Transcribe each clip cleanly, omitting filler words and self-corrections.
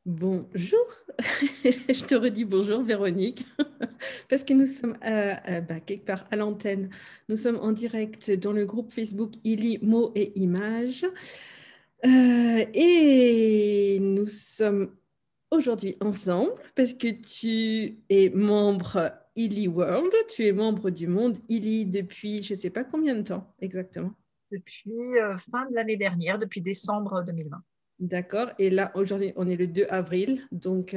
Bonjour, je te redis bonjour Véronique, parce que nous sommes quelque part à l'antenne. Nous sommes en direct dans le groupe Facebook Illy mots et images. Et nous sommes aujourd'hui ensemble parce que tu es membre Illy World, tu es membre du monde Illy depuis je ne sais pas combien de temps exactement. Depuis fin de l'année dernière, depuis décembre 2020. D'accord. Et là, aujourd'hui, on est le 2 avril. Donc,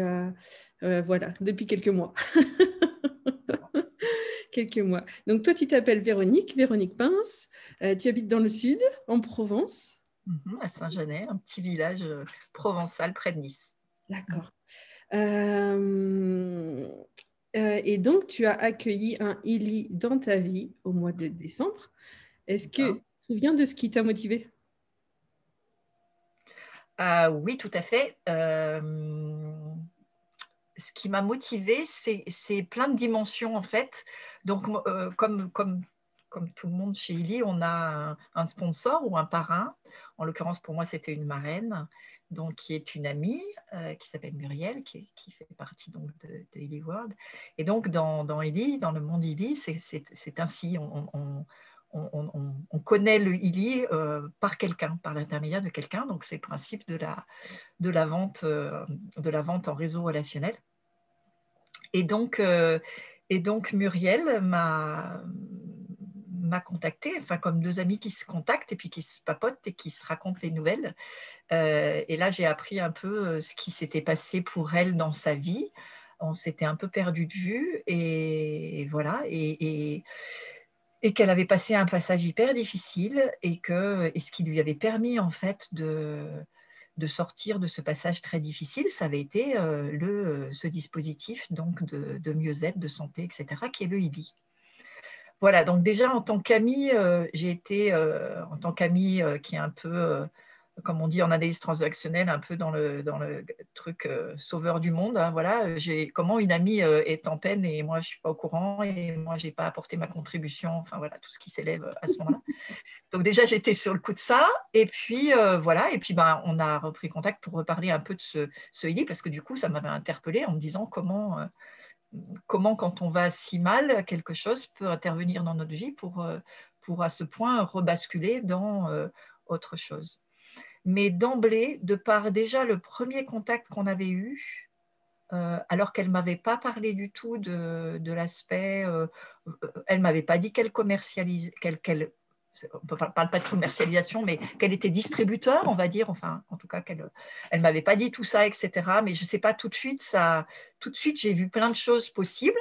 voilà, depuis quelques mois. Quelques mois. Donc, toi, tu t'appelles Véronique, Véronique Pince. Tu habites dans le sud, en Provence. À Saint-Genès, un petit village provençal près de Nice. D'accord. Euh, et donc, tu as accueilli un ILI dans ta vie au mois de décembre. Est-ce que tu D'accord. te souviens de ce qui t'a motivé? Oui, tout à fait. Ce qui m'a motivée, c'est plein de dimensions en fait. Donc, comme tout le monde chez Illy, on a un sponsor ou un parrain. En l'occurrence, pour moi, c'était une marraine, donc qui est une amie qui s'appelle Muriel, qui fait partie donc de Illy World. Et donc, dans Illy, dans le monde Illy, c'est ainsi. On connaît le Illy par quelqu'un, par l'intermédiaire de quelqu'un. Donc, c'est le principe de la vente en réseau relationnel. Et donc, Muriel m'a contactée, enfin comme deux amis qui se contactent et puis qui se papotent et qui se racontent les nouvelles. Et là, j'ai appris un peu ce qui s'était passé pour elle dans sa vie. On s'était un peu perdu de vue et voilà. Et qu'elle avait passé un passage hyper difficile et ce qui lui avait permis en fait de sortir de ce passage très difficile, ça avait été ce dispositif donc de mieux-être, de santé, etc., qui est le IBI. Voilà, donc déjà en tant qu'amie, j'ai été en tant qu'amie qui est un peu, comme on dit en analyse transactionnelle, un peu dans le truc sauveur du monde. Hein, voilà, comment une amie est en peine et moi je ne suis pas au courant et moi je n'ai pas apporté ma contribution, enfin voilà, tout ce qui s'élève à ce moment-là. Donc déjà, j'étais sur le coup de ça. Et puis, voilà. Et puis, on a repris contact pour reparler un peu de ce Illy, parce que du coup, ça m'avait interpellée en me disant comment, quand on va si mal, quelque chose peut intervenir dans notre vie pour à ce point rebasculer dans autre chose. Mais d'emblée, de par déjà le premier contact qu'on avait eu, alors qu'elle ne m'avait pas parlé du tout de l'aspect, elle ne m'avait pas dit qu'elle commercialisait, on ne parle pas de commercialisation, mais qu'elle était distributeur, on va dire, enfin, en tout cas, elle ne m'avait pas dit tout ça, etc. Mais je ne sais pas, tout de suite, j'ai vu plein de choses possibles.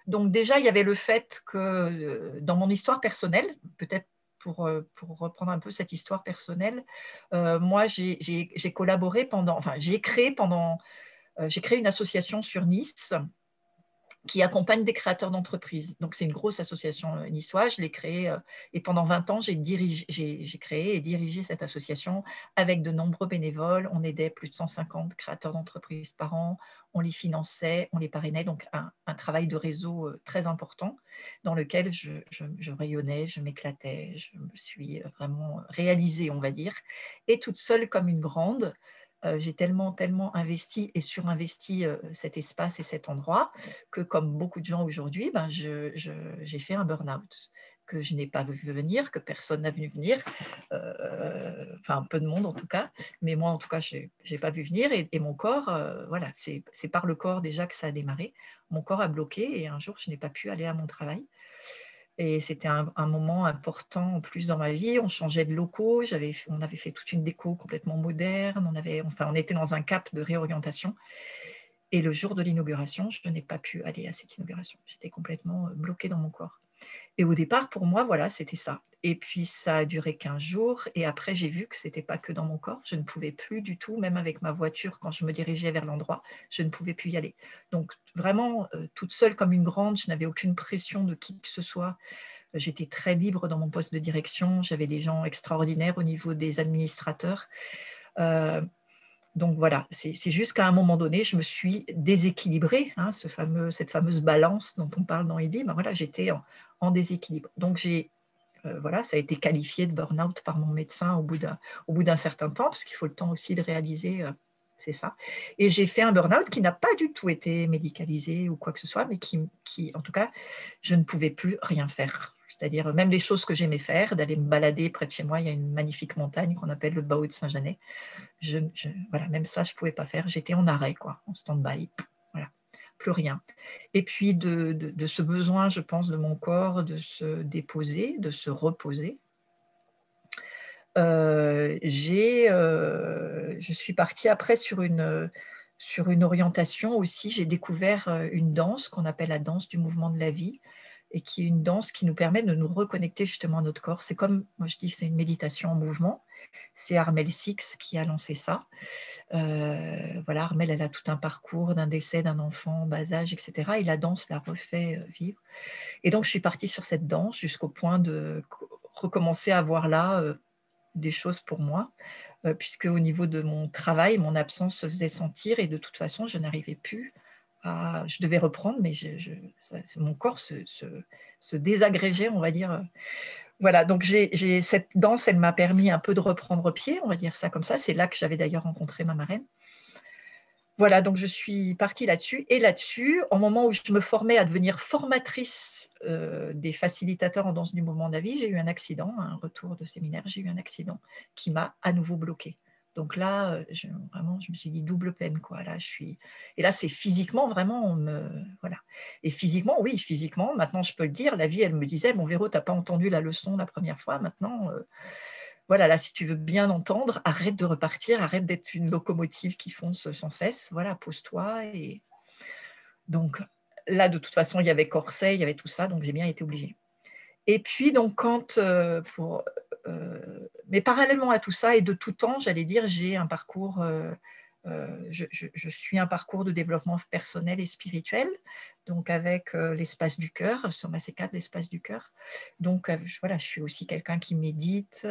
Donc déjà, il y avait le fait que dans mon histoire personnelle, peut-être pour reprendre un peu cette histoire personnelle, moi, j'ai collaboré j'ai créé une association sur Nice qui accompagne des créateurs d'entreprises. Donc, c'est une grosse association niçoise. Je l'ai créée et pendant 20 ans, j'ai créé et dirigé cette association avec de nombreux bénévoles. On aidait plus de 150 créateurs d'entreprises par an. On les finançait, on les parrainait. Donc, un travail de réseau très important dans lequel je rayonnais, je m'éclatais, je me suis vraiment réalisée, on va dire, et toute seule comme une grande. J'ai tellement investi et surinvesti cet espace et cet endroit que, comme beaucoup de gens aujourd'hui, j'ai fait un burn-out que je n'ai pas vu venir, que personne n'a vu venir, enfin peu de monde en tout cas, mais moi en tout cas, je n'ai pas vu venir et mon corps, voilà, c'est par le corps déjà que ça a démarré. Mon corps a bloqué et un jour, je n'ai pas pu aller à mon travail. Et c'était un moment important en plus dans ma vie. On changeait de locaux, on avait fait toute une déco complètement moderne, on était dans un cap de réorientation. Et le jour de l'inauguration, je n'ai pas pu aller à cette inauguration. J'étais complètement bloquée dans mon corps. Et au départ, pour moi, voilà, c'était ça. Et puis, ça a duré 15 jours. Et après, j'ai vu que ce n'était pas que dans mon corps. Je ne pouvais plus du tout, même avec ma voiture, quand je me dirigeais vers l'endroit, je ne pouvais plus y aller. Donc, vraiment, toute seule comme une grande, je n'avais aucune pression de qui que ce soit. J'étais très libre dans mon poste de direction. J'avais des gens extraordinaires au niveau des administrateurs. Donc voilà, c'est juste qu'à un moment donné, je me suis déséquilibrée, hein, cette fameuse balance dont on parle dans Illy, voilà, j'étais en déséquilibre. Donc voilà, ça a été qualifié de burn-out par mon médecin au bout d'un certain temps, parce qu'il faut le temps aussi de réaliser c'est ça. Et j'ai fait un burn-out qui n'a pas du tout été médicalisé ou quoi que ce soit, mais qui, en tout cas, je ne pouvais plus rien faire. C'est-à-dire même les choses que j'aimais faire, d'aller me balader près de chez moi, il y a une magnifique montagne qu'on appelle le Bahut de Saint-Janet. Voilà, même ça, je ne pouvais pas faire. J'étais en arrêt, quoi, en stand-by. Voilà, plus rien. Et puis de ce besoin, je pense, de mon corps de se déposer, de se reposer, je suis partie après sur une orientation aussi. J'ai découvert une danse qu'on appelle la danse du mouvement de la vie, et qui est une danse qui nous permet de nous reconnecter justement à notre corps. C'est comme, moi je dis que c'est une méditation en mouvement. C'est Armelle Six qui a lancé ça. Voilà, Armelle, elle a tout un parcours d'un décès d'un enfant en bas âge, etc. Et la danse la refait vivre. Et donc je suis partie sur cette danse jusqu'au point de recommencer à voir là des choses pour moi, puisque au niveau de mon travail, mon absence se faisait sentir, et de toute façon, je n'arrivais plus à… Je devais reprendre, mais mon corps se désagrégeait, on va dire. Voilà, donc cette danse, elle m'a permis un peu de reprendre pied, on va dire ça comme ça. C'est là que j'avais d'ailleurs rencontré ma marraine. Voilà, donc je suis partie là-dessus. Et là-dessus, au moment où je me formais à devenir formatrice des facilitateurs en danse du mouvement de la vie, j'ai eu un accident, un retour de séminaire, j'ai eu un accident qui m'a à nouveau bloquée. Donc là, vraiment, je me suis dit double peine, quoi. Là, et là, c'est physiquement, vraiment, voilà. Et physiquement, oui, physiquement, maintenant, je peux le dire, la vie, elle me disait, bon, Véro, tu n'as pas entendu la leçon la première fois, maintenant… Voilà, là, si tu veux bien entendre, arrête de repartir, arrête d'être une locomotive qui fonce sans cesse. Voilà, pose-toi. Et donc, là, de toute façon, il y avait corset, il y avait tout ça, donc j'ai bien été obligée. Et puis, donc, mais parallèlement à tout ça, et de tout temps, j'allais dire, j'ai un parcours… je suis un parcours de développement personnel et spirituel, donc avec l'espace du cœur, Soma C4, l'espace du cœur. Donc voilà, je suis aussi quelqu'un qui médite,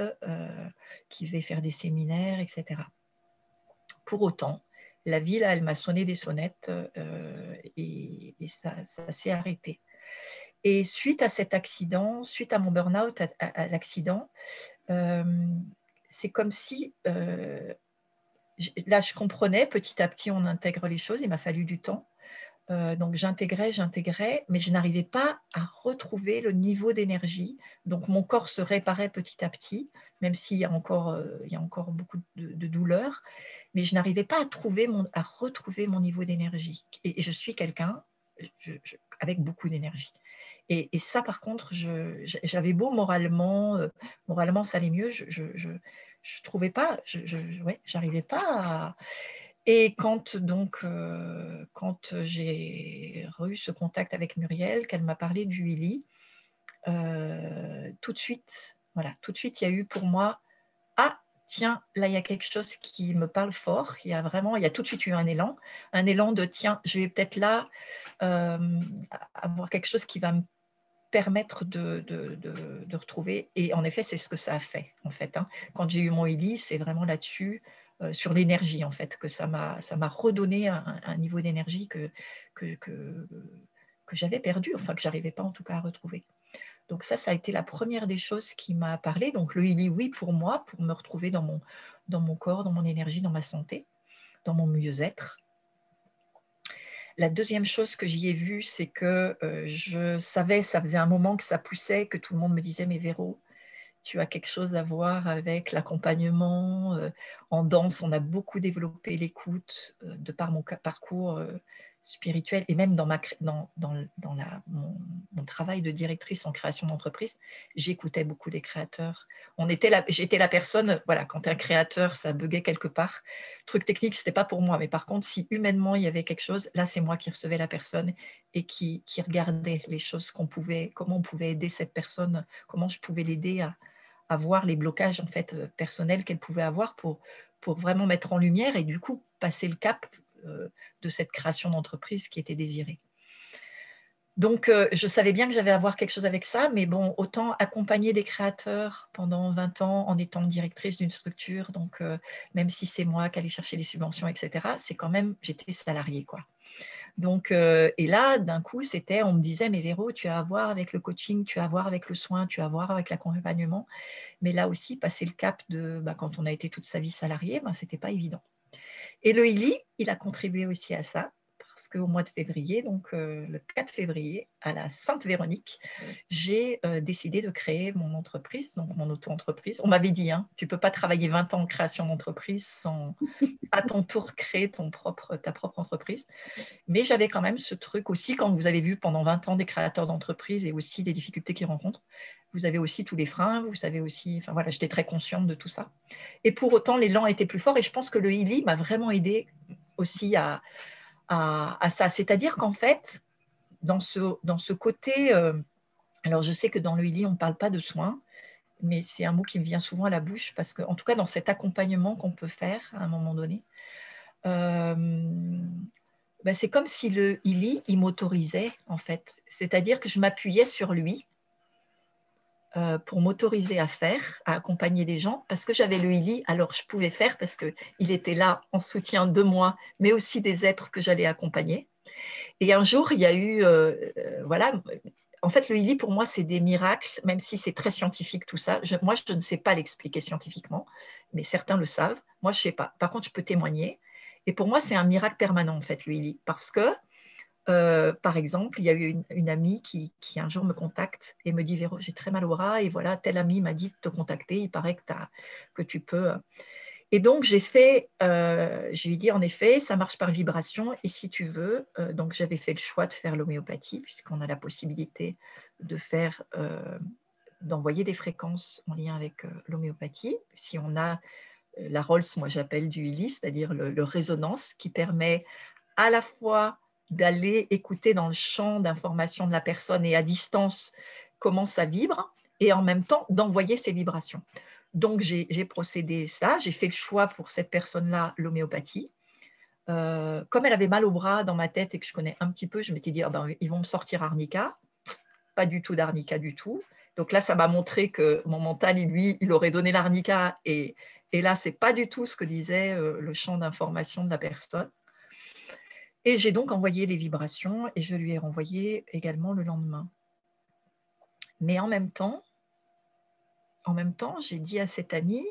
qui va faire des séminaires, etc. Pour autant, la vie, là, elle m'a sonné des sonnettes et ça s'est arrêté. Et suite à cet accident, suite à mon burn-out, à l'accident, c'est comme si… là, je comprenais, petit à petit, on intègre les choses, il m'a fallu du temps. Donc, j'intégrais, mais je n'arrivais pas à retrouver le niveau d'énergie. Donc, mon corps se réparait petit à petit, même s'il y a encore beaucoup de douleur, mais je n'arrivais pas à retrouver mon niveau d'énergie. Et je suis quelqu'un avec beaucoup d'énergie. Et ça, par contre, j'avais beau moralement, ça allait mieux, je trouvais pas, j'arrivais pas à… Et quand j'ai eu ce contact avec Muriel, qu'elle m'a parlé du Ili, tout de suite, il y a eu pour moi, ah, tiens, là, il y a quelque chose qui me parle fort. Il y a tout de suite eu un élan de, tiens, je vais peut-être là avoir quelque chose qui va me permettre de retrouver. Et en effet, c'est ce que ça a fait, en fait. Quand j'ai eu mon Ili, c'est vraiment là-dessus, sur l'énergie, en fait, que ça m'a redonné un niveau d'énergie que j'avais perdu, enfin, que je n'arrivais pas en tout cas à retrouver. Donc ça a été la première des choses qui m'a parlé. Donc le Ili, oui, pour moi, pour me retrouver dans mon corps, dans mon énergie, dans ma santé, dans mon mieux-être. La deuxième chose que j'y ai vue, c'est que je savais, ça faisait un moment que ça poussait, que tout le monde me disait « Mais Véro, tu as quelque chose à voir avec l'accompagnement. En danse, on a beaucoup développé l'écoute de par mon parcours spirituel, et même dans mon travail de directrice en création d'entreprise, j'écoutais beaucoup des créateurs. J'étais la personne, voilà, quand un créateur, ça buguait quelque part, truc technique, ce n'était pas pour moi, mais par contre, si humainement il y avait quelque chose, là, c'est moi qui recevais la personne et qui regardais les choses comment on pouvait aider cette personne, comment je pouvais l'aider à voir les blocages en fait personnels qu'elle pouvait avoir pour vraiment mettre en lumière et du coup passer le cap de cette création d'entreprise qui était désirée. Donc, je savais bien que j'avais à voir quelque chose avec ça, mais bon, autant accompagner des créateurs pendant 20 ans en étant directrice d'une structure, donc même si c'est moi qui allais chercher les subventions, etc., c'est quand même, j'étais salariée, quoi. Donc, et là, d'un coup, on me disait, mais Véro, tu as à voir avec le coaching, tu as à voir avec le soin, tu as à voir avec l'accompagnement. Mais là aussi, passer le cap de, quand on a été toute sa vie salarié, ce n'était pas évident. Et le Ili, il a contribué aussi à ça, parce qu'au mois de février, donc le 4 février, à la Sainte-Véronique, j'ai décidé de créer mon entreprise, donc mon auto-entreprise. On m'avait dit, hein, tu ne peux pas travailler 20 ans en création d'entreprise sans à ton tour créer ta propre entreprise. Mais j'avais quand même ce truc aussi, quand vous avez vu pendant 20 ans des créateurs d'entreprises et aussi les difficultés qu'ils rencontrent, vous avez aussi tous les freins, vous savez aussi, enfin voilà, j'étais très consciente de tout ça. Et pour autant, l'élan était plus fort et je pense que le Ili m'a vraiment aidé aussi à ça. C'est-à-dire qu'en fait, dans ce côté, alors je sais que dans le Ili, on ne parle pas de soins, mais c'est un mot qui me vient souvent à la bouche parce que, en tout cas, dans cet accompagnement qu'on peut faire à un moment donné, c'est comme si le Ili, il m'autorisait en fait. C'est-à-dire que je m'appuyais sur lui pour m'autoriser à faire, à accompagner des gens, parce que j'avais le Ili, alors je pouvais faire parce qu'il était là en soutien de moi, mais aussi des êtres que j'allais accompagner. Et un jour, il y a eu, voilà, en fait, le Ili, pour moi, c'est des miracles, même si c'est très scientifique tout ça. Moi, je ne sais pas l'expliquer scientifiquement, mais certains le savent. Moi, je ne sais pas. Par contre, je peux témoigner. Et pour moi, c'est un miracle permanent, en fait, le Ili, parce que, par exemple, il y a eu une amie qui un jour me contacte et me dit « Véro, j'ai très mal au bras et voilà, tel ami m'a dit de te contacter, il paraît que tu peux… » Et donc, je lui ai dit, en effet, ça marche par vibration. Et si tu veux, donc j'avais fait le choix de faire l'homéopathie, puisqu'on a la possibilité d'envoyer des fréquences en lien avec l'homéopathie. Si on a la Rolls, moi j'appelle du Ili, c'est-à-dire le résonance, qui permet à la fois d'aller écouter dans le champ d'information de la personne et à distance comment ça vibre, et en même temps d'envoyer ces vibrations. Donc, j'ai procédé ça, j'ai fait le choix pour cette personne-là, l'homéopathie. Comme elle avait mal au bras dans ma tête et que je connais un petit peu, je m'étais dit, ils vont me sortir arnica. Pas du tout d'arnica du tout. Donc là, ça m'a montré que mon mental, lui, il aurait donné l'arnica. Et là, ce n'est pas du tout ce que disait le champ d'information de la personne. Et j'ai donc envoyé les vibrations et je lui ai renvoyé également le lendemain. Mais en même temps, j'ai dit à cette amie,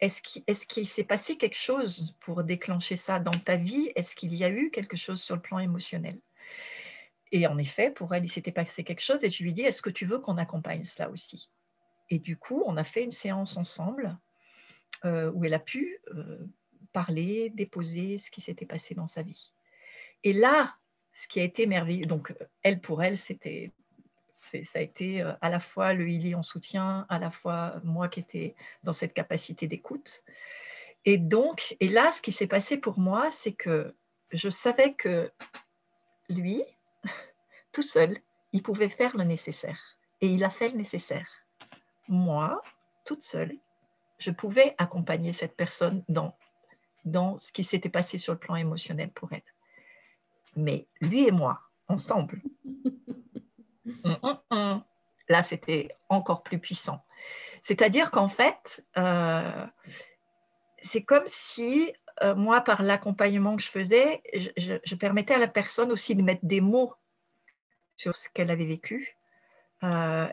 est-ce qu'il s'est passé quelque chose pour déclencher ça dans ta vie? Est-ce qu'il y a eu quelque chose sur le plan émotionnel? Et en effet, pour elle, il s'était passé quelque chose et je lui ai dit, est-ce que tu veux qu'on accompagne cela aussi? Et du coup, on a fait une séance ensemble où elle a pu parler, déposer ce qui s'était passé dans sa vie. Et là, ce qui a été merveilleux, donc elle, pour elle, ça a été à la fois le Ili en soutien, à la fois moi qui étais dans cette capacité d'écoute. Et là, ce qui s'est passé pour moi, c'est que je savais que lui, tout seul, il pouvait faire le nécessaire. Et il a fait le nécessaire. Moi, toute seule, je pouvais accompagner cette personne dans ce qui s'était passé sur le plan émotionnel pour elle. Mais lui et moi, ensemble, là, c'était encore plus puissant. C'est-à-dire qu'en fait, c'est comme si, moi, par l'accompagnement que je faisais, je permettais à la personne aussi de mettre des mots sur ce qu'elle avait vécu.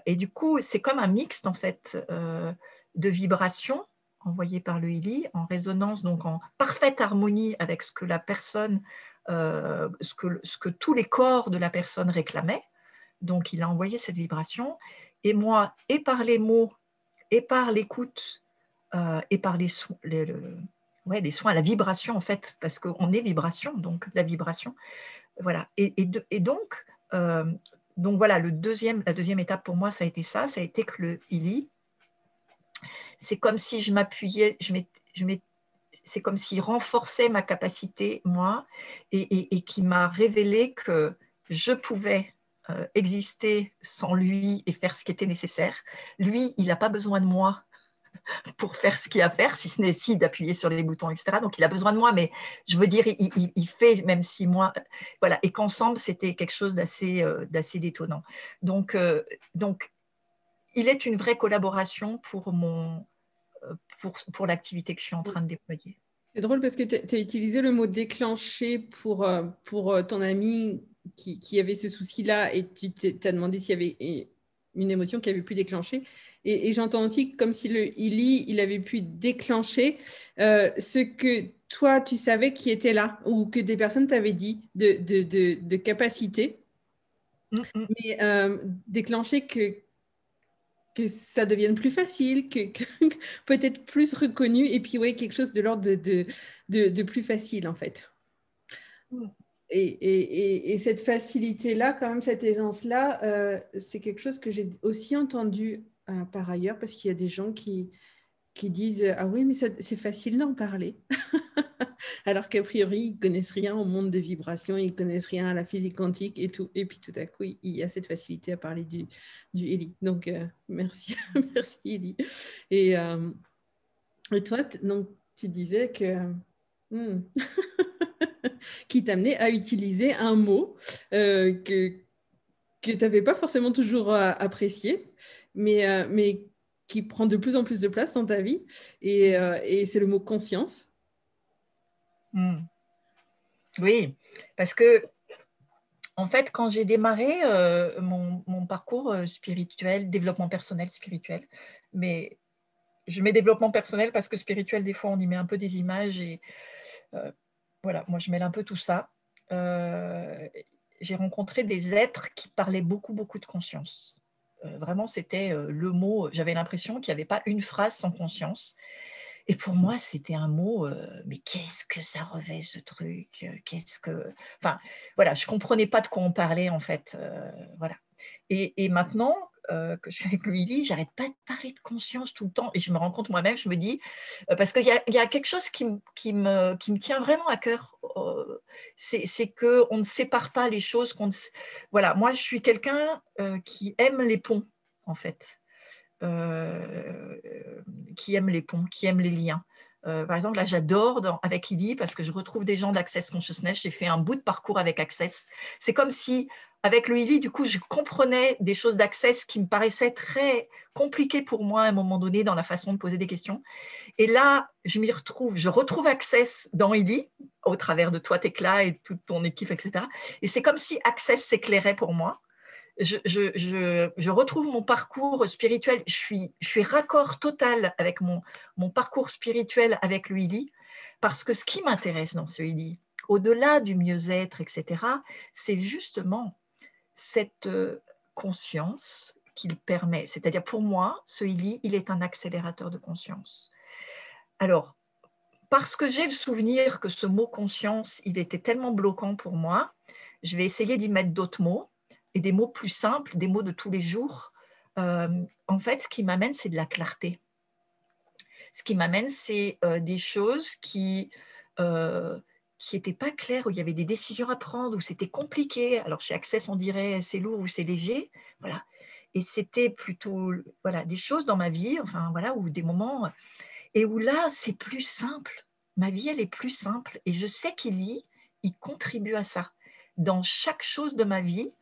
Et du coup, c'est comme un mixte, en fait, de vibrations envoyées par le Ili, en résonance, donc en parfaite harmonie avec ce que la personne, ce que tous les corps de la personne réclamaient. Donc, il a envoyé cette vibration. Et moi, et par les mots, et par l'écoute, et par les soins, les soins, la vibration, en fait, parce qu'on est vibration, donc la vibration. Voilà. Et donc voilà, la deuxième étape pour moi, ça a été ça. Ça a été que le Ili, c'est comme si je m'appuyais, c'est comme s'il renforçait ma capacité, moi, et qui m'a révélé que je pouvais exister sans lui et faire ce qui était nécessaire. Lui, il n'a pas besoin de moi pour faire ce qu'il y a à faire, si ce n'est d'appuyer sur les boutons, etc. Donc, il a besoin de moi, mais je veux dire, il fait, même si moi… Voilà, et qu'ensemble, c'était quelque chose d'assez détonnant. Donc, il est une vraie collaboration pour l'activité que je suis en train de déployer. C'est drôle parce que tu as utilisé le mot déclencher pour ton ami qui avait ce souci-là et tu t'as demandé s'il y avait une émotion qui avait pu déclencher. Et j'entends aussi comme si le Ili, il avait pu déclencher ce que toi, tu savais qui était là ou que des personnes t'avaient dit de capacité, mais déclencher que ça devienne plus facile, que peut-être plus reconnu, et puis ouais, quelque chose de l'ordre de plus facile en fait. Et cette facilité-là, quand même, cette aisance-là, c'est quelque chose que j'ai aussi entendu par ailleurs, parce qu'il y a des gens qui disent ah oui, mais c'est facile d'en parler. Alors qu'a priori, ils ne connaissent rien au monde des vibrations, ils ne connaissent rien à la physique quantique et tout. Et puis tout à coup, il y a cette facilité à parler du Eli. Donc, merci, merci Eli. Et, toi, donc, tu disais que... qui t'amenait à utiliser un mot que tu n'avais pas forcément toujours apprécié, mais qui prend de plus en plus de place dans ta vie. Et c'est le mot conscience. Oui, parce que en fait, quand j'ai démarré mon parcours spirituel, développement personnel spirituel, mais je mets développement personnel parce que spirituel, des fois, on y met un peu des images et voilà, moi, je mêle un peu tout ça. J'ai rencontré des êtres qui parlaient beaucoup, beaucoup de conscience. Vraiment, c'était le mot, j'avais l'impression qu'il n'y avait pas une phrase sans conscience. Et pour moi, c'était un mot, mais qu'est-ce que ça revêt ce truc? Qu'est-ce que... Enfin, voilà, je ne comprenais pas de quoi on parlait en fait. Voilà. Et maintenant que je suis avec Louis, j'arrête pas de parler de conscience tout le temps. Et je me rends compte moi-même, je me dis, parce qu'il y a quelque chose qui me tient vraiment à cœur, c'est qu'on ne sépare pas les choses. Voilà, moi, je suis quelqu'un qui aime les ponts, en fait. Qui aiment les ponts, qui aiment les liens. Par exemple, là, j'adore avec Ibi parce que je retrouve des gens d'Access Consciousness. J'ai fait un bout de parcours avec Access. C'est comme si, avec le Ibi, du coup, je comprenais des choses d'Access qui me paraissaient très compliquées pour moi à un moment donné dans la façon de poser des questions. Et là, je m'y retrouve. Je retrouve Access dans Ibi, au travers de toi, Tekla, et toute ton équipe, etc. Et c'est comme si Access s'éclairait pour moi. Je retrouve mon parcours spirituel, je suis raccord total avec mon parcours spirituel avec le Ili, parce que ce qui m'intéresse dans ce Ili, au-delà du mieux-être, etc., c'est justement cette conscience qu'il permet. C'est-à-dire pour moi, ce Ili, il est un accélérateur de conscience. Alors, parce que j'ai le souvenir que ce mot conscience, il était tellement bloquant pour moi, je vais essayer d'y mettre d'autres mots, et des mots plus simples, des mots de tous les jours. En fait, ce qui m'amène, c'est de la clarté. Ce qui m'amène, c'est des choses qui n'étaient pas claires, où il y avait des décisions à prendre, où c'était compliqué. Alors, chez Access, on dirait c'est lourd ou c'est léger. Voilà. Et c'était plutôt voilà, des choses dans ma vie, enfin, voilà, ou des moments, et où là, c'est plus simple. Ma vie, elle est plus simple. Et je sais qu'il contribue à ça. Dans chaque chose de ma vie,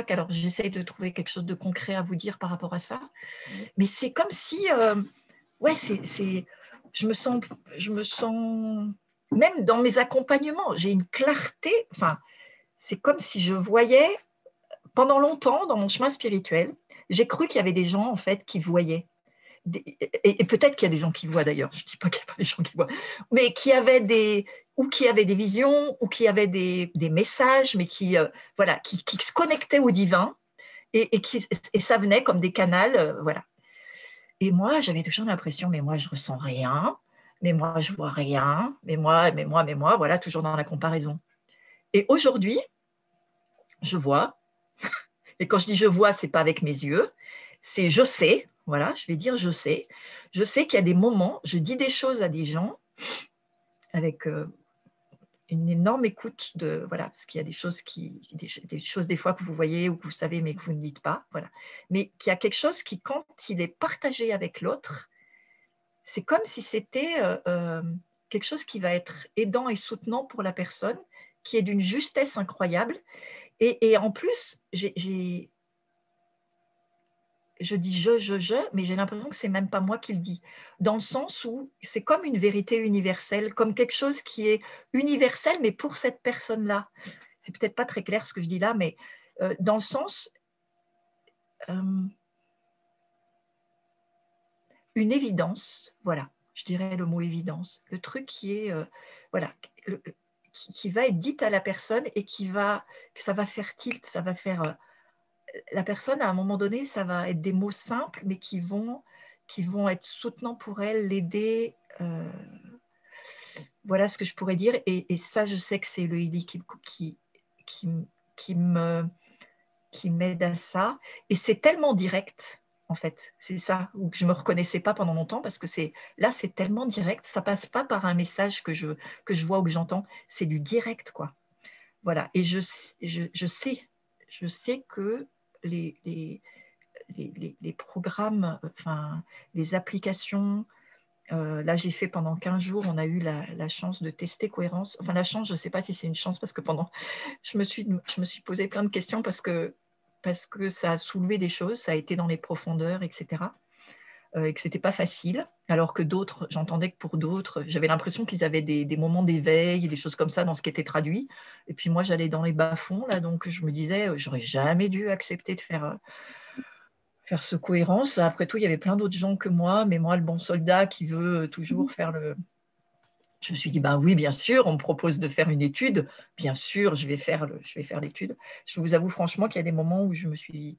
alors j'essaye de trouver quelque chose de concret à vous dire par rapport à ça, mais c'est comme si, ouais, je me sens, même dans mes accompagnements, j'ai une clarté, enfin, c'est comme si je voyais, pendant longtemps, dans mon chemin spirituel, j'ai cru qu'il y avait des gens, en fait, qui voyaient. Et peut-être qu'il y a des gens qui voient d'ailleurs, je ne dis pas qu'il n'y a pas des gens qui voient, mais qui avaient des visions, ou qui avaient des messages, mais qui se connectaient au divin, et ça venait comme des canals, voilà. Et moi, j'avais toujours l'impression, mais moi, je ressens rien, mais moi, je vois rien, mais moi, voilà, toujours dans la comparaison. Et aujourd'hui, je vois, et quand je dis je vois, ce n'est pas avec mes yeux, c'est je sais, voilà, je vais dire je sais qu'il y a des moments, je dis des choses à des gens avec une énorme écoute de, voilà, parce qu'il y a des choses des fois que vous voyez ou que vous savez mais que vous ne dites pas, voilà, mais qu'il y a quelque chose qui, quand il est partagé avec l'autre, c'est comme si c'était quelque chose qui va être aidant et soutenant pour la personne, qui est d'une justesse incroyable, et en plus, je dis mais j'ai l'impression que ce n'est même pas moi qui le dis, dans le sens où c'est comme une vérité universelle, comme quelque chose qui est universel, mais pour cette personne-là. C'est peut-être pas très clair ce que je dis là, mais dans le sens, une évidence, voilà, je dirais le mot évidence, le truc qui est, voilà, qui va être dit à la personne et que ça va faire tilt, ça va faire, la personne à un moment donné, ça va être des mots simples, mais qui vont être soutenants pour elle, l'aider, voilà ce que je pourrais dire, et ça, je sais que c'est le Ili qui m'aide à ça, et c'est tellement direct. En fait, c'est ça où je ne me reconnaissais pas pendant longtemps parce que là, c'est tellement direct, ça passe pas par un message que je vois ou que j'entends, c'est du direct, quoi. Voilà, et je sais que les programmes, enfin, les applications, là, j'ai fait pendant 15 jours, on a eu la chance de tester Cohérence. Enfin, la chance, je ne sais pas si c'est une chance parce que je me suis posé plein de questions parce que ça a soulevé des choses, ça a été dans les profondeurs, etc. Et que ce n'était pas facile, alors que d'autres, j'entendais que pour d'autres, j'avais l'impression qu'ils avaient des moments d'éveil, des choses comme ça dans ce qui était traduit. Et puis moi, j'allais dans les bas-fonds, là, donc je me disais, j'aurais jamais dû accepter de faire ce Cohérence. Après tout, il y avait plein d'autres gens que moi, mais moi, le bon soldat qui veut toujours faire le... Je me suis dit, ben oui, bien sûr, on me propose de faire une étude. Bien sûr, je vais faire l'étude. Je vous avoue franchement qu'il y a des moments où je me suis dit,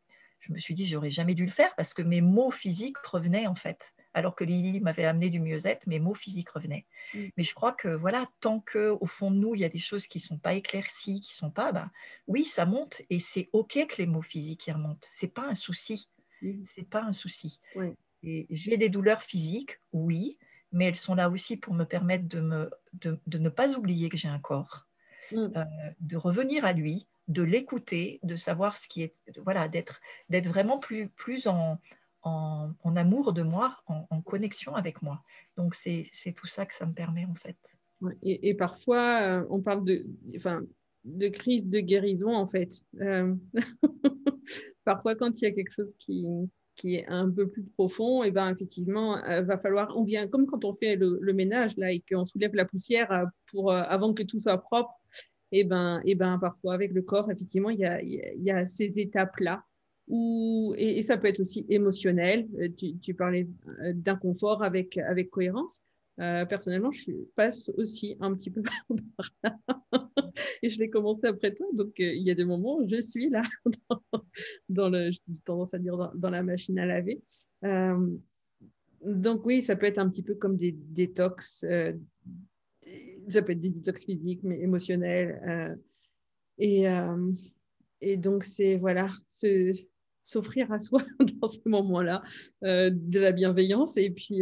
j'aurais jamais dû le faire parce que mes mots physiques revenaient en fait. Alors que Lily m'avait amené du mieux-être, mes mots physiques revenaient. Mais je crois que voilà, tant qu'au fond de nous, il y a des choses qui ne sont pas éclaircies, qui ne sont pas, ben, oui, ça monte et c'est OK que les mots physiques y remontent. Ce n'est pas un souci. C'est pas un souci. Ouais. Et j'ai des douleurs physiques, oui, mais elles sont là aussi pour me permettre de ne pas oublier que j'ai un corps, de revenir à lui, de l'écouter, de savoir ce qui est, voilà, d'être vraiment plus en amour de moi, en connexion avec moi. Donc c'est tout ça que ça me permet en fait. Ouais. Et parfois, on parle de crise de guérison, en fait. Parfois, quand il y a quelque chose qui est un peu plus profond, et ben effectivement, va falloir, on vient comme quand on fait le ménage là et qu'on soulève la poussière avant que tout soit propre, et ben parfois avec le corps, effectivement, il y a ces étapes-là et ça peut être aussi émotionnel. Tu parlais d'inconfort avec cohérence. Personnellement, je passe aussi un petit peu par là et je l'ai commencé après toi. Donc, il y a des moments où je suis là, j'ai tendance à dire dans la machine à laver. Euh, donc, oui, ça peut être un petit peu comme des détox. Ça peut être des détox physiques, mais émotionnels. Et, euh, et donc, c'est voilà, s'offrir à soi dans ces moments-là de la bienveillance et puis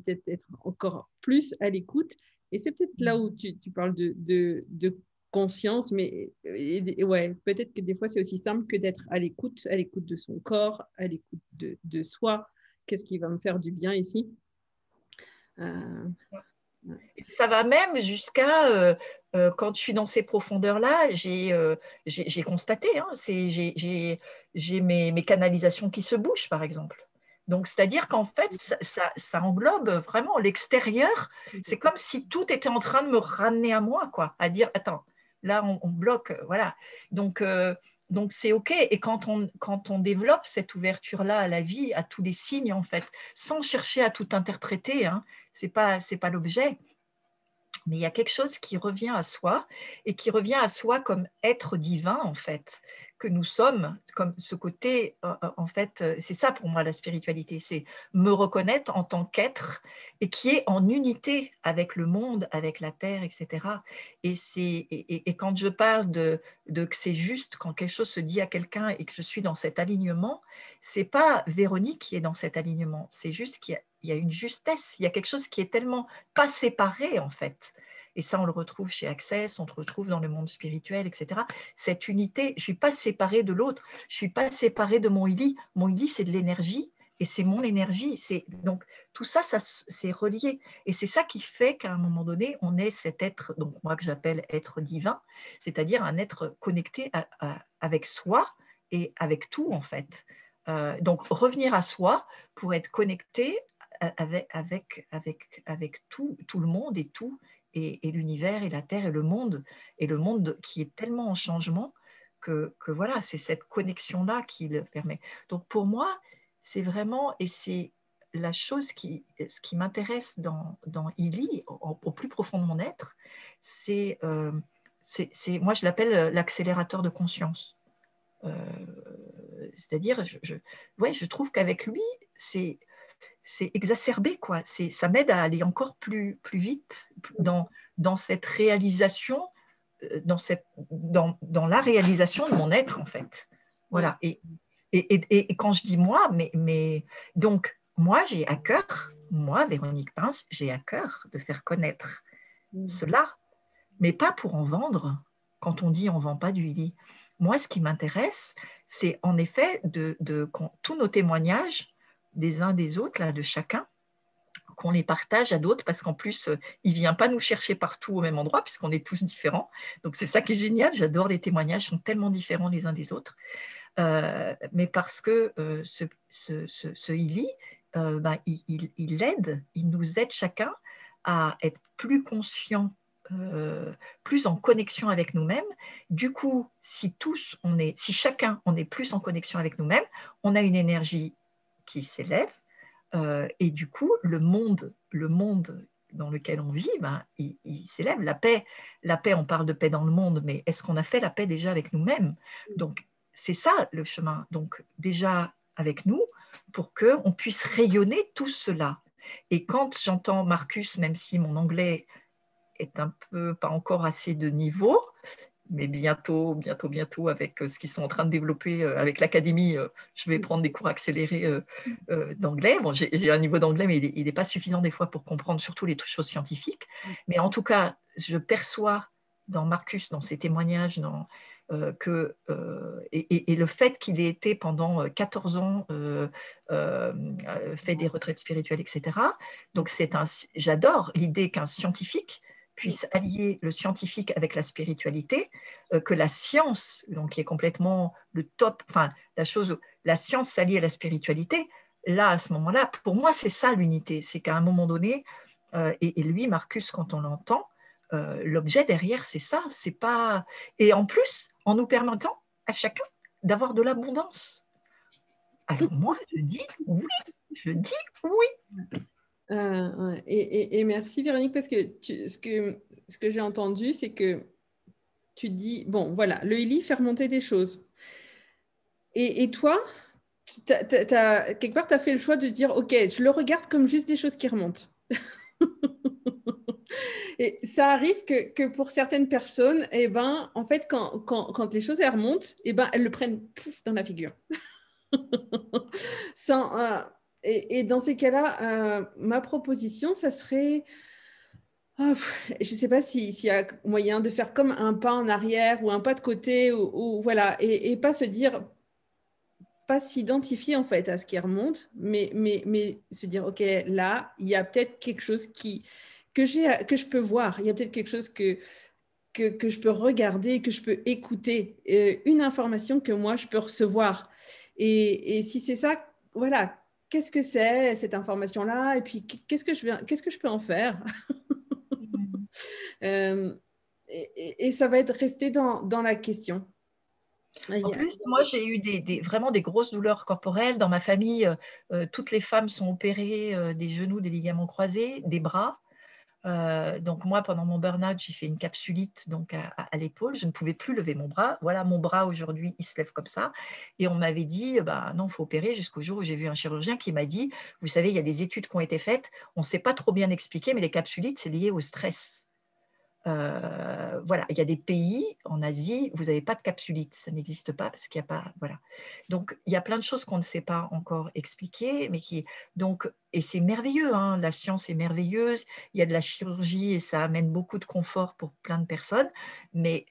peut-être être encore plus à l'écoute. Et c'est peut-être là où tu parles de conscience, mais ouais, peut-être que des fois, c'est aussi simple que d'être à l'écoute de son corps, à l'écoute de soi. Qu'est-ce qui va me faire du bien ici? Ça va même jusqu'à, quand je suis dans ces profondeurs-là, j'ai constaté, hein, j'ai mes canalisations qui se bougent, par exemple. Donc, c'est-à-dire qu'en fait, ça englobe vraiment l'extérieur. C'est comme si tout était en train de me ramener à moi, quoi, à dire, attends, là, on bloque, voilà. Donc c'est OK. Et quand on développe cette ouverture-là à la vie, à tous les signes, en fait, sans chercher à tout interpréter, hein, c'est pas l'objet. Mais il y a quelque chose qui revient à soi et qui revient à soi comme être divin, en fait, que nous sommes, comme ce côté, en fait, c'est ça pour moi la spiritualité, c'est me reconnaître en tant qu'être et qui est en unité avec le monde, avec la terre, etc. Et quand je parle de que c'est juste, quand quelque chose se dit à quelqu'un et que je suis dans cet alignement, c'est pas Véronique qui est dans cet alignement, c'est juste qu'il y a une justesse, il y a quelque chose qui est tellement pas séparé en fait. Et ça, on le retrouve chez Access, on le retrouve dans le monde spirituel, etc. Cette unité, je ne suis pas séparée de l'autre, je ne suis pas séparée de mon Ili. Mon Ili, c'est de l'énergie et c'est mon énergie. Donc, tout ça, c'est relié. Et c'est ça qui fait qu'à un moment donné, on est cet être, donc moi que j'appelle être divin, c'est-à-dire un être connecté avec soi et avec tout, en fait. Donc, revenir à soi pour être connecté avec tout le monde et tout, et l'univers et la terre et le monde qui est tellement en changement que voilà, c'est cette connexion-là qui le permet. Donc pour moi, c'est vraiment, et c'est la chose ce qui m'intéresse dans ILI, au plus profond de mon être, moi je l'appelle l'accélérateur de conscience. C'est-à-dire, je trouve qu'avec lui, c'est exacerbé, quoi. Ça m'aide à aller encore plus vite dans cette réalisation, dans la réalisation de mon être, en fait. Voilà. Et quand je dis moi, donc, moi, j'ai à cœur, moi, Véronique Pince, j'ai à cœur de faire connaître cela, mais pas pour en vendre. Quand on dit on ne vend pas du ILI. Moi, ce qui m'intéresse, c'est en effet tous nos témoignages des uns des autres, là, de chacun, qu'on les partage à d'autres, parce qu'en plus, il ne vient pas nous chercher partout au même endroit, puisqu'on est tous différents. Donc, c'est ça qui est génial. J'adore les témoignages, ils sont tellement différents les uns des autres. Mais parce que ce ILI, il aide, il nous aide chacun à être plus conscients, plus en connexion avec nous-mêmes. Du coup, si chacun on est plus en connexion avec nous-mêmes, on a une énergie qui s'élève, et du coup, le monde dans lequel on vit, il s'élève. La paix, on parle de paix dans le monde, mais est-ce qu'on a fait la paix déjà avec nous-mêmes? Donc, c'est ça le chemin. Donc, déjà avec nous, pour qu'on puisse rayonner tout cela. Et quand j'entends Marcus, même si mon anglais est un peu pas encore assez de niveau, mais bientôt, avec ce qu'ils sont en train de développer avec l'académie, je vais prendre des cours accélérés d'anglais. Bon, j'ai un niveau d'anglais, mais il n'est pas suffisant des fois pour comprendre surtout les choses scientifiques. Mais en tout cas, je perçois dans Marcus, dans ses témoignages, et le fait qu'il ait été pendant 14 ans fait des retraites spirituelles, etc. Donc, j'adore l'idée qu'un scientifique puisse allier le scientifique avec la spiritualité, que la science, donc qui est complètement le top, enfin la science s'allie à la spiritualité. Là, à ce moment-là, pour moi, c'est ça l'unité. C'est qu'à un moment donné, et lui, Marcus, quand on l'entend, l'objet derrière, c'est ça. C'est pas. Et en plus, en nous permettant à chacun d'avoir de l'abondance. Alors moi, je dis oui. Ouais. Et merci Véronique, parce que ce que j'ai entendu, c'est que tu dis, bon, voilà, le ILI fait remonter des choses. Et toi, quelque part, tu as fait le choix de dire, OK, je le regarde comme juste des choses qui remontent. Et ça arrive que pour certaines personnes, eh ben, en fait, quand les choses elles remontent, eh ben, elles le prennent pouf, dans la figure. Et dans ces cas-là, ma proposition, ça serait, je ne sais pas s'il y a moyen de faire comme un pas en arrière ou un pas de côté, voilà, et pas se dire, pas s'identifier en fait à ce qui remonte, mais se dire, OK, là, il y a peut-être quelque chose que je peux voir, il y a peut-être quelque chose que je peux regarder, que je peux écouter, une information que moi, je peux recevoir. Et si c'est ça, voilà, qu'est-ce que c'est cette information-là? Et puis, qu'est-ce que je peux en faire? Et ça va être resté dans la question. En plus, moi, j'ai eu vraiment des grosses douleurs corporelles. Dans ma famille, toutes les femmes sont opérées des genoux, des ligaments croisés, des bras. Donc moi, pendant mon burn-out, j'ai fait une capsulite donc à l'épaule. Je ne pouvais plus lever mon bras. Voilà, mon bras aujourd'hui, il se lève comme ça. Et on m'avait dit, non, il faut opérer, jusqu'au jour où j'ai vu un chirurgien qui m'a dit, vous savez, il y a des études qui ont été faites. On ne sait pas trop bien expliquer, mais les capsulites, c'est lié au stress. Voilà, il y a des pays en Asie, vous n'avez pas de capsulite, ça n'existe pas parce qu'il n'y a pas, voilà. Donc il y a plein de choses qu'on ne sait pas encore expliquer, mais et c'est merveilleux, hein, la science est merveilleuse. Il y a de la chirurgie et ça amène beaucoup de confort pour plein de personnes, mais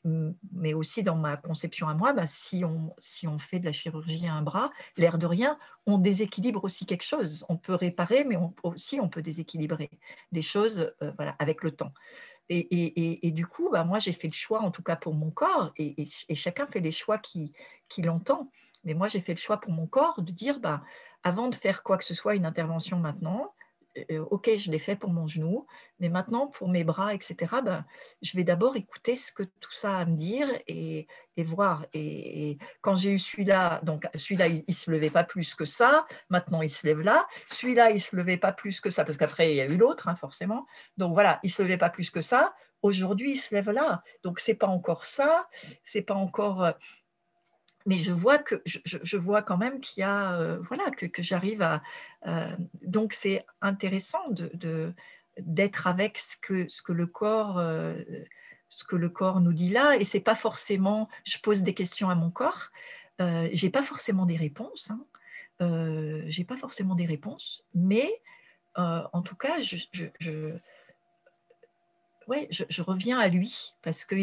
aussi dans ma conception à moi, si on fait de la chirurgie à un bras, l'air de rien, on déséquilibre aussi quelque chose. On peut réparer, mais on peut déséquilibrer des choses, voilà, avec le temps. Et du coup, moi, j'ai fait le choix, en tout cas pour mon corps, et chacun fait les choix qu'il entend. Mais moi, j'ai fait le choix pour mon corps de dire, avant de faire quoi que ce soit, une intervention maintenant, ok, je l'ai fait pour mon genou, mais maintenant pour mes bras, etc., ben, je vais d'abord écouter ce que tout ça a à me dire et voir. Et quand j'ai eu celui-là, donc celui-là, il ne se levait pas plus que ça, maintenant il se lève là. Celui-là, il ne se levait pas plus que ça, parce qu'après, il y a eu l'autre, hein, forcément. Donc voilà, il ne se levait pas plus que ça. Aujourd'hui, il se lève là. Donc, ce n'est pas encore ça, c'est pas encore… mais je vois quand même qu'il y a, voilà, que j'arrive à… donc, c'est intéressant d'être avec ce que le corps nous dit là. Et c'est pas forcément… Je pose des questions à mon corps. Je n'ai pas forcément des réponses. Hein. J'ai pas forcément des réponses. Mais, en tout cas, ouais, je reviens à lui parce que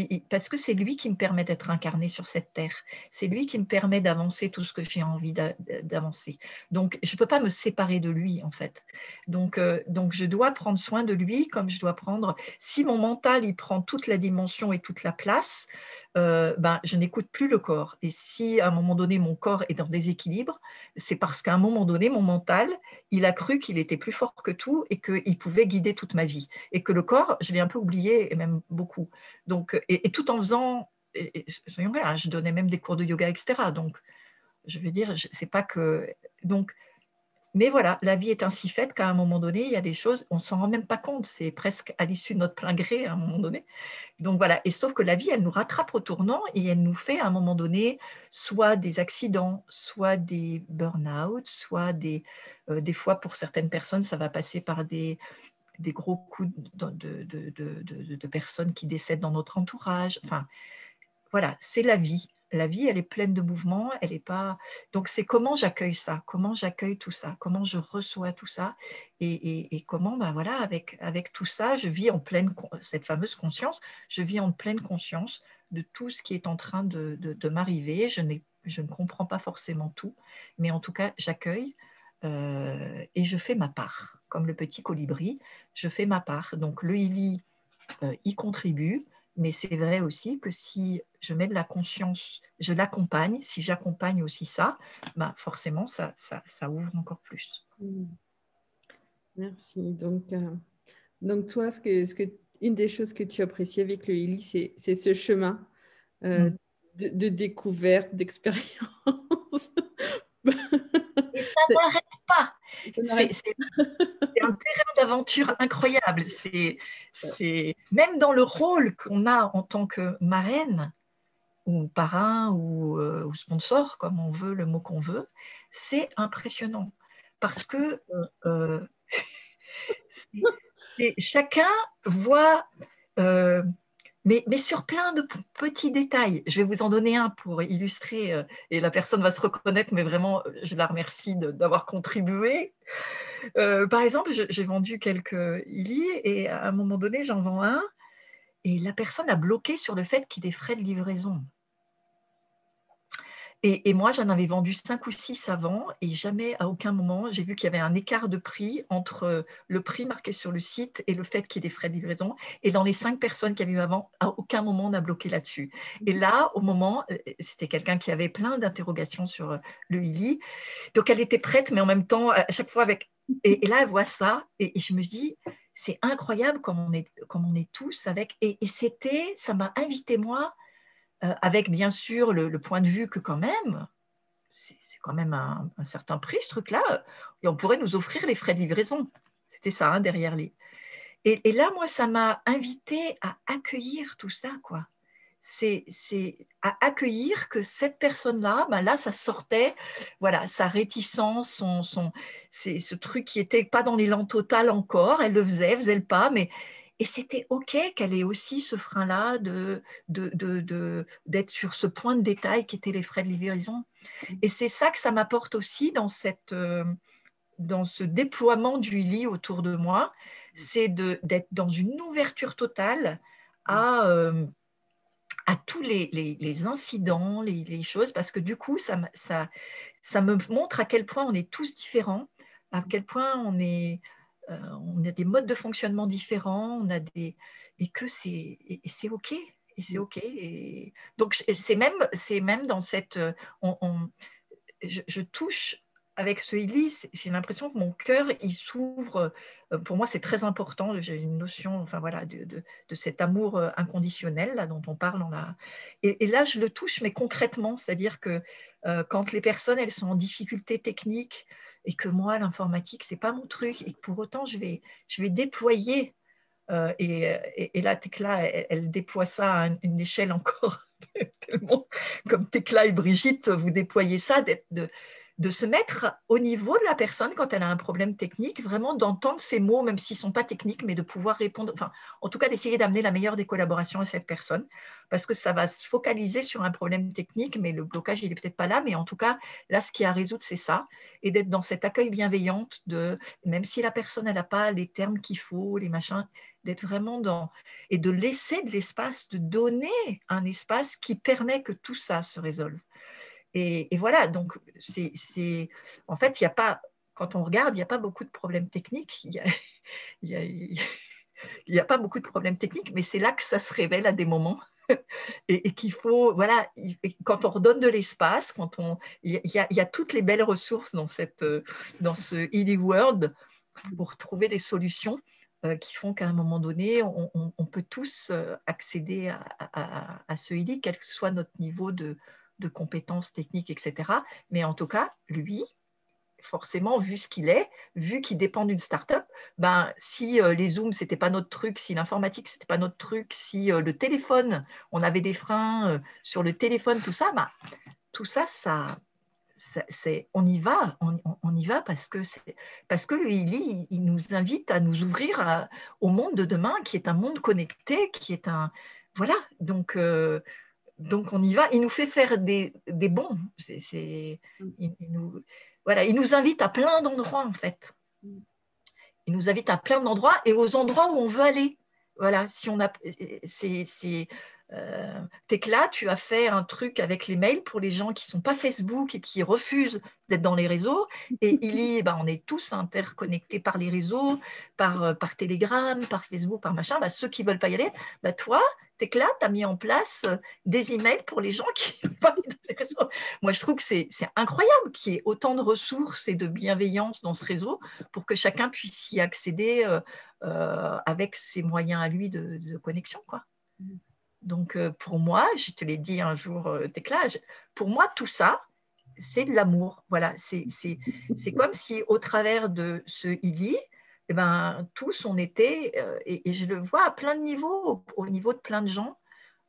c'est lui qui me permet d'être incarné sur cette terre. C'est lui qui me permet d'avancer tout ce que j'ai envie d'avancer. Donc, je ne peux pas me séparer de lui, en fait. Donc, je dois prendre soin de lui comme je dois prendre… Si mon mental, il prend toute la dimension et toute la place, ben, je n'écoute plus le corps. Et si, à un moment donné, mon corps est dans déséquilibre, c'est parce qu'à un moment donné, mon mental, il a cru qu'il était plus fort que tout et qu'il pouvait guider toute ma vie. Et que le corps, je l'ai un peu oublié, et même beaucoup. Donc, et tout en faisant, soyons clairs, je donnais même des cours de yoga, etc. Donc, je veux dire, c'est pas que… Donc, mais voilà, la vie est ainsi faite qu'à un moment donné, il y a des choses, on ne s'en rend même pas compte, c'est presque à l'issue de notre plein gré à un moment donné. Donc voilà, et sauf que la vie, elle nous rattrape au tournant et elle nous fait à un moment donné soit des accidents, soit des burn-out, soit des fois pour certaines personnes, ça va passer par des gros coups de personnes qui décèdent dans notre entourage. Enfin, voilà, c'est la vie. La vie, elle est pleine de mouvements, elle n'est pas… Donc, c'est comment j'accueille ça, comment j'accueille tout ça, comment je reçois tout ça et comment, ben voilà, avec tout ça, je vis en pleine… cette fameuse conscience, je vis en pleine conscience de tout ce qui est en train de m'arriver. Je ne comprends pas forcément tout, mais en tout cas, j'accueille et je fais ma part. Comme le petit colibri, je fais ma part. Donc, le Ili y contribue. Mais c'est vrai aussi que si je mets de la conscience, je l'accompagne, si j'accompagne aussi ça, bah forcément, ça ouvre encore plus. Merci. Donc toi, une des choses que tu apprécies avec le Ili, c'est ce chemin de découverte, d'expérience. Et ça n'arrête pas. C'est un terrain d'aventure incroyable. Même dans le rôle qu'on a en tant que marraine, ou parrain, ou sponsor, comme on veut, le mot qu'on veut, c'est impressionnant. Parce que chacun voit, mais sur plein de petits détails. Je vais vous en donner un pour illustrer, et la personne va se reconnaître, mais vraiment, je la remercie d'avoir contribué. Par exemple, j'ai vendu quelques Ili, et à un moment donné, j'en vends un, et la personne a bloqué sur le fait qu'il y ait des frais de livraison. Et moi, j'en avais vendu 5 ou 6 avant et jamais, à aucun moment, j'ai vu qu'il y avait un écart de prix entre le prix marqué sur le site et le fait qu'il y ait des frais de livraison. Et dans les 5 personnes qu'il y avait eu avant, à aucun moment on a bloqué là-dessus. Et là, au moment, c'était quelqu'un qui avait plein d'interrogations sur le Ili. Donc, elle était prête, mais en même temps, à chaque fois avec… Et là, elle voit ça et je me dis, c'est incroyable comme on est tous avec… Et ça m'a invité, moi, avec bien sûr le point de vue que quand même, c'est quand même un certain prix ce truc-là, et on pourrait nous offrir les frais de livraison. C'était ça, hein, derrière les… Et là, moi, ça m'a invité à accueillir tout ça, quoi. C'est à accueillir que cette personne-là, ben là, ça sortait, voilà, sa réticence, c'est ce truc qui n'était pas dans l'élan total encore, elle le faisait le pas, mais… Et c'était OK qu'elle ait aussi ce frein-là d'être sur ce point de détail qui était les frais de livraison. Et c'est ça que ça m'apporte aussi dans ce déploiement du Ili autour de moi, c'est d'être dans une ouverture totale à tous les incidents, les choses, parce que du coup, ça me montre à quel point on est tous différents, à quel point on a des modes de fonctionnement différents, et que c'est OK. Et c'est OK. Et donc, c'est même dans cette… je touche avec ce Ili, j'ai l'impression que mon cœur, il s'ouvre. Pour moi, c'est très important. J'ai une notion, enfin voilà, de cet amour inconditionnel là, dont on parle. Et là, je le touche, mais concrètement, c'est-à-dire que quand les personnes, elles sont en difficulté technique et que moi, l'informatique, c'est pas mon truc, et que pour autant, je vais déployer. Et là, Tekla, elle déploie ça à une échelle encore tellement, comme Tekla et Brigitte, vous déployez ça, de se mettre au niveau de la personne quand elle a un problème technique, vraiment d'entendre ces mots, même s'ils ne sont pas techniques, mais de pouvoir répondre, enfin, en tout cas d'essayer d'amener la meilleure des collaborations à cette personne, parce que ça va se focaliser sur un problème technique, mais le blocage, il n'est peut-être pas là, mais en tout cas, là, ce qu'il y a à résoudre, c'est ça, et d'être dans cet accueil bienveillant, même si la personne, elle n'a pas les termes qu'il faut, les machins, d'être vraiment dans, et de laisser de l'espace, de donner un espace qui permet que tout ça se résolve. Et voilà, donc en fait, il n'y a pas, quand on regarde, il n'y a pas beaucoup de problèmes techniques, il y a pas beaucoup de problèmes techniques, mais c'est là que ça se révèle à des moments. Et qu'il faut, voilà, quand on redonne de l'espace, il y a toutes les belles ressources dans ce Healing World pour trouver des solutions qui font qu'à un moment donné, on peut tous accéder à ce healing, quel que soit notre niveau de compétences techniques, etc. Mais en tout cas, lui, forcément, vu ce qu'il est, vu qu'il dépend d'une start-up, ben, si les Zooms, ce n'était pas notre truc, si l'informatique, ce n'était pas notre truc, si le téléphone, on avait des freins sur le téléphone, tout ça, ben, tout ça, on y va, on y va parce que le Healy, il nous invite à nous ouvrir au monde de demain, qui est un monde connecté, qui est un... Voilà, donc on y va. Il nous fait faire des bons. Il nous invite à plein d'endroits, en fait. Il nous invite à plein d'endroits et aux endroits où on veut aller. Voilà, si on a... Tekla, tu as fait un truc avec les mails pour les gens qui ne sont pas Facebook et qui refusent d'être dans les réseaux. Et Ili, on est tous interconnectés par les réseaux, par Telegram, par Facebook, par machin. Ceux qui ne veulent pas y aller, toi, Tekla, tu as mis en place des emails pour les gens qui ne veulent pas aller dans ces réseaux. Moi, je trouve que c'est incroyable qu'il y ait autant de ressources et de bienveillance dans ce réseau pour que chacun puisse y accéder avec ses moyens à lui de connexion, quoi. Donc, pour moi, je te l'ai dit un jour, Tekla, pour moi, tout ça, c'est de l'amour. Voilà, c'est comme si au travers de ce Ili, tous, on était, et je le vois à plein de niveaux, au niveau de plein de gens,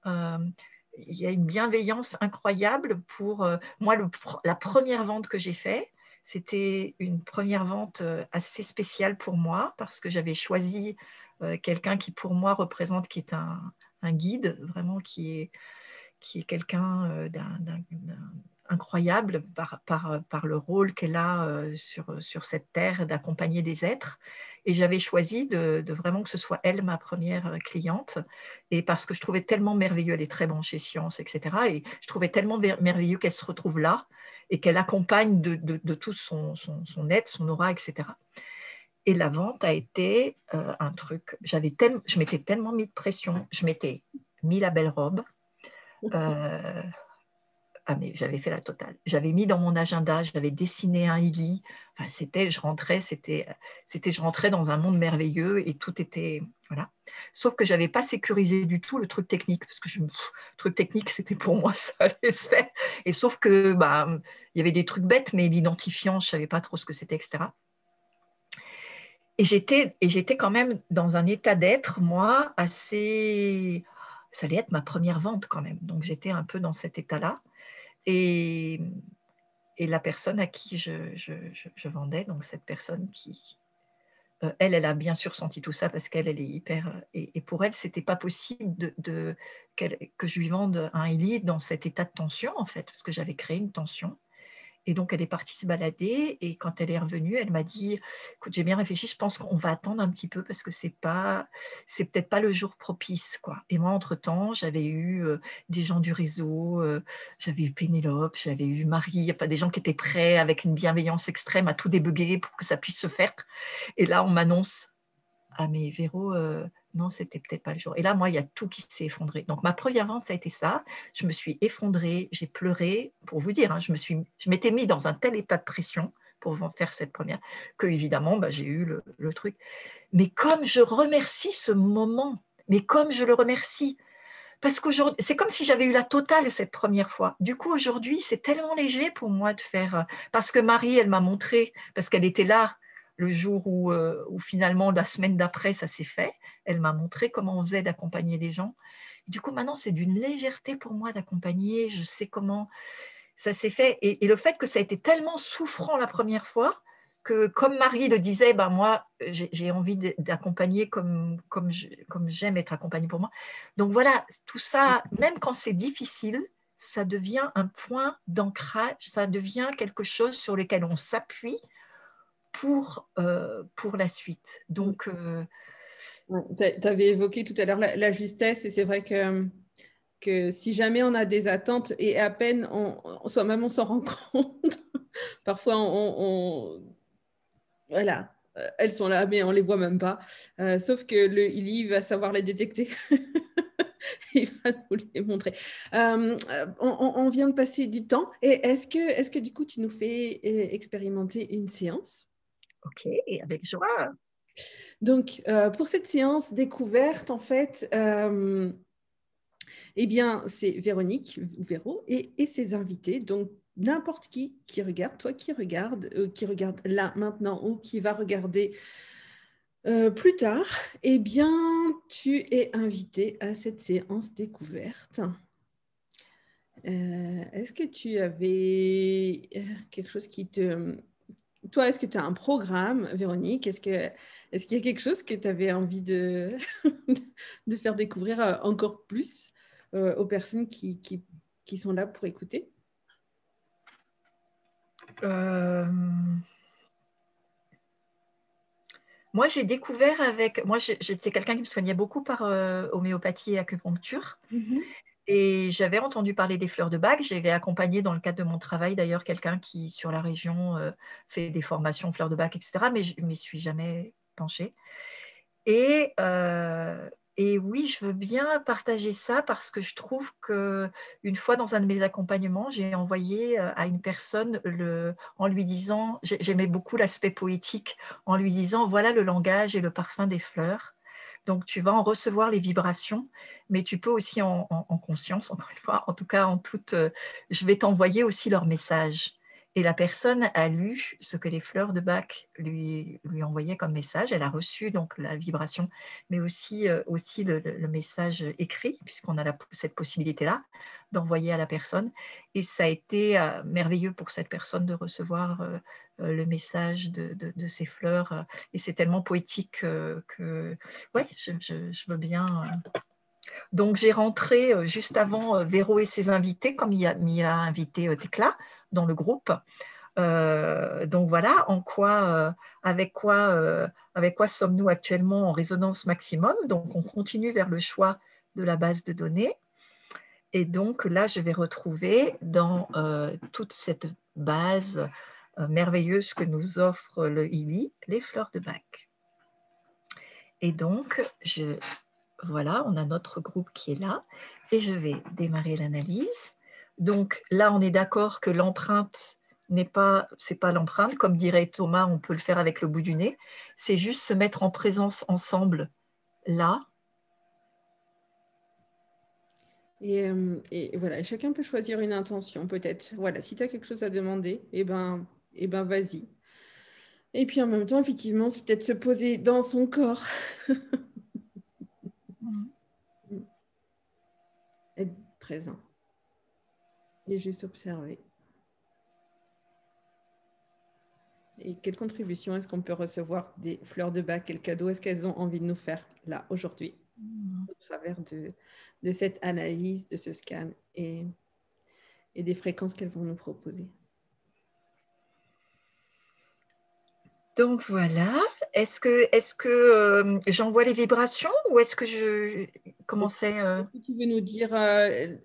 il y a une bienveillance incroyable pour moi. La première vente que j'ai faite, c'était une première vente assez spéciale pour moi parce que j'avais choisi quelqu'un qui, pour moi, représente, qui est un guide, vraiment, qui est quelqu'un incroyable par le rôle qu'elle a sur cette terre d'accompagner des êtres. Et j'avais choisi de vraiment que ce soit elle, ma première cliente, et parce que je trouvais tellement merveilleux, elle est très branchée science, etc. Et je trouvais tellement merveilleux qu'elle se retrouve là et qu'elle accompagne de tout son être, son aura, etc. Et la vente a été un truc, je m'étais tellement mis de pression, je m'étais mis la belle robe, mais j'avais fait la totale. J'avais mis dans mon agenda, j'avais dessiné un Ili. Enfin, je rentrais dans un monde merveilleux et tout était, voilà. Sauf que j'avais pas sécurisé du tout le truc technique parce que le truc technique, c'était pour moi, ça allait se faire. Et sauf que, il y avait des trucs bêtes, mais l'identifiant, je savais pas trop ce que c'était, etc. Et j'étais quand même dans un état d'être, moi, assez... Ça allait être ma première vente quand même. Donc, j'étais un peu dans cet état-là. Et la personne à qui je vendais, donc cette personne qui, elle a bien sûr senti tout ça parce qu'elle est hyper... Et pour elle, ce n'était pas possible que je lui vende un Ili dans cet état de tension, en fait, parce que j'avais créé une tension. Et donc, elle est partie se balader et quand elle est revenue, elle m'a dit « Écoute, j'ai bien réfléchi, je pense qu'on va attendre un petit peu parce que c'est peut-être pas le jour propice. » quoi. Et moi, entre-temps, j'avais eu des gens du réseau, j'avais eu Pénélope, j'avais eu Marie, des gens qui étaient prêts avec une bienveillance extrême à tout débugger pour que ça puisse se faire. Et là, on m'annonce « Ah, mais Véro, non, c'était peut-être pas le jour. » Et là, moi, il y a tout qui s'est effondré. Donc, ma première vente, ça a été ça. Je me suis effondrée, j'ai pleuré. Pour vous dire, je m'étais mis dans un tel état de pression pour faire cette première, que évidemment, bah, j'ai eu le truc. Mais comme je remercie ce moment, mais comme je le remercie, parce qu'aujourd'hui, c'est comme si j'avais eu la totale cette première fois. Du coup, aujourd'hui, c'est tellement léger pour moi de faire, parce que Marie, elle m'a montré, parce qu'elle était là le jour où finalement, la semaine d'après, ça s'est fait. Elle m'a montré comment on faisait d'accompagner les gens. Du coup, maintenant, c'est d'une légèreté pour moi d'accompagner. Je sais comment ça s'est fait. Et le fait que ça a été tellement souffrant la première fois, que comme Marie le disait, ben moi, j'ai envie d'accompagner comme j'aime être accompagnée pour moi. Donc voilà, tout ça, même quand c'est difficile, ça devient un point d'ancrage, ça devient quelque chose sur lequel on s'appuie pour la suite. Donc, tu avais évoqué tout à l'heure la justesse, et c'est vrai que si jamais on a des attentes, et à peine soi-même on s'en rend compte, parfois voilà, elles sont là, mais on les voit même pas. Sauf que il va savoir les détecter. Il va nous les montrer. On vient de passer du temps. Et est-ce que du coup, tu nous fais expérimenter une séance? ok, avec joie. Donc, pour cette séance découverte, en fait, eh bien, c'est Véronique ou Véro et ses invités. Donc, n'importe qui regarde, toi qui regarde là, maintenant, ou qui va regarder plus tard, eh bien, tu es invité à cette séance découverte. Est-ce que tu avais quelque chose qui te... Toi, est-ce que tu as un programme, Véronique? Est-ce qu'il y a quelque chose que tu avais envie de, de faire découvrir encore plus aux personnes qui sont là pour écouter? Moi, j'ai découvert avec... Moi, j'étais quelqu'un qui me soignait beaucoup par homéopathie et acupuncture. Et j'avais entendu parler des fleurs de bac. J'avais accompagné dans le cadre de mon travail, d'ailleurs, quelqu'un qui, sur la région, fait des formations fleurs de bac, etc. Mais je ne m'y suis jamais penchée. Et oui, je veux bien partager ça parce que je trouve qu'une fois dans un de mes accompagnements, j'ai envoyé à une personne en lui disant, j'aimais beaucoup l'aspect poétique, en lui disant, voilà le langage et le parfum des fleurs. Donc, tu vas en recevoir les vibrations, mais tu peux aussi en conscience, encore une fois, en tout cas, je vais t'envoyer aussi leur message. Et la personne a lu ce que les fleurs de bac lui envoyaient comme message. Elle a reçu donc la vibration, mais aussi le message écrit, puisqu'on a cette possibilité-là d'envoyer à la personne. Et ça a été merveilleux pour cette personne de recevoir le message de ces fleurs. Et c'est tellement poétique que ouais, je veux bien. Donc, j'ai rentré juste avant Véro et ses invités, comme il y a invité Tecla dans le groupe. Donc voilà, avec quoi sommes-nous actuellement en résonance maximum. Donc on continue vers le choix de la base de données. Et donc là, je vais retrouver dans toute cette base merveilleuse que nous offre le ILI, les fleurs de bac. Et donc, voilà, on a notre groupe qui est là. Et je vais démarrer l'analyse. Donc là, on est d'accord que l'empreinte c'est pas l'empreinte, comme dirait Thomas, on peut le faire avec le bout du nez. C'est juste se mettre en présence ensemble là. Et voilà, chacun peut choisir une intention, peut-être. Voilà, si tu as quelque chose à demander, eh ben vas-y. Et puis en même temps, effectivement, c'est peut-être se poser dans son corps. Être présent et juste observer. Et quelle contribution est-ce qu'on peut recevoir des fleurs de bac? Quel cadeau est-ce qu'elles ont envie de nous faire là, aujourd'hui, au travers de cette analyse, de ce scan et des fréquences qu'elles vont nous proposer? Donc voilà. Est-ce que j'envoie les vibrations ou est-ce que je commençais Est-ce que tu veux nous dire